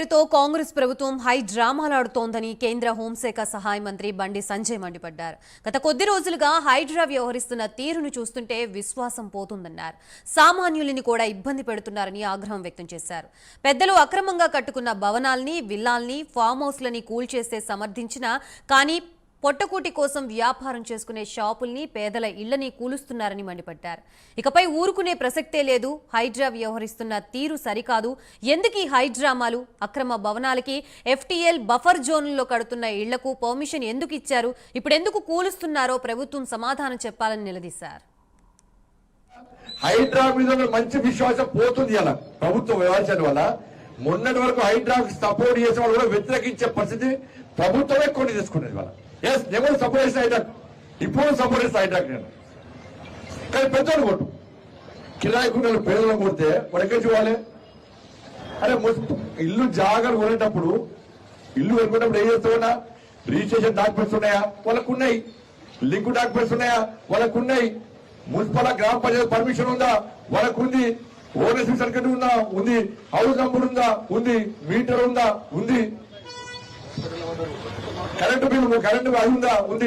పేరుతో కాంగ్రెస్ ప్రభుత్వం హై డ్రామాలాడుతోందని కేంద్ర హోంశాఖ సహాయ మంత్రి బండి సంజయ్ మండిపడ్డారు. గత కొద్ది రోజులుగా హైడ్రా వ్యవహరిస్తున్న తీరును చూస్తుంటే విశ్వాసం పోతుందన్నారు. సామాన్యులని కూడా ఇబ్బంది పెడుతున్నారని ఆగ్రహం వ్యక్తం చేశారు. పెద్దలు అక్రమంగా కట్టుకున్న భవనాల్ని, విల్లాల్ని, ఫామ్ హౌస్లని కూల్చేస్తే సమర్థించినా కానీ పొట్టకూటి కోసం వ్యాపారం చేసుకునే షాపుల్ని, పేదల ఇళ్లని కూలుస్తున్నారని మండిపడ్డారు. ఇకపై ఊరుకునే ప్రసక్తే లేదు. హైడ్రా వ్యవహరిస్తున్న తీరు సరికాదు. ఎందుకు ఈ హైడ్రామాలు? అక్రమ భవనాలకి ఎఫ్టీఎల్ బఫర్ జోన్లలో కడుతున్న ఇళ్లకు పర్మిషన్ ఎందుకు ఇచ్చారు? ఇప్పుడు ఎందుకు కూలుస్తున్నారో ప్రభుత్వం సమాధానం చెప్పాలని నిలదీశారు. హైడ్రా మీద మంచి విశ్వాసం పోతుంది అలా ప్రభుత్వం వ్యవహరించడం వల్ల. మొన్నటి వరకు హైడ్రాకి సపోర్ట్ చేసే వాళ్ళు కూడా వ్యతిరేకించే పరిస్థితి ప్రభుత్వమే కొన్ని తీసుకునేది వాళ్ళ. నేను సపోర్ట్ చేసిన హైడ్రాక్, ఇప్పుడు సపోర్ట్ చేసిన హైడ్రాక్ నేను. కానీ పెద్దోళ్ళు కొట్టు కిరాయికున్న పేదలను కొడితే వాడు చూడాలి. అరే ఇల్లు జాగ్రత్త కొనేటప్పుడు ఇల్లు కొనుక్కున్నప్పుడు ఏం చేస్తున్నా, రిజిస్ట్రేషన్ డాక్యుమెంట్స్ ఉన్నాయా? వాళ్ళకు ఉన్నాయి. లింక్ డాక్యుమెంట్స్ ఉన్నాయా? వాళ్ళకు ఉన్నాయి. మున్సిపల్ గ్రామ పంచాయతీ పర్మిషన్ ఉందా? వాళ్ళకు ఉంది. ఓనర్షిప్ సర్టిఫికేట్ ఉందా? ఉంది. హౌస్ నంబర్ ఉందా? ఉంది. మీటర్ ఉందా? ఉంది. కరెంటు బిల్లు అది ఉందా? ఉంది.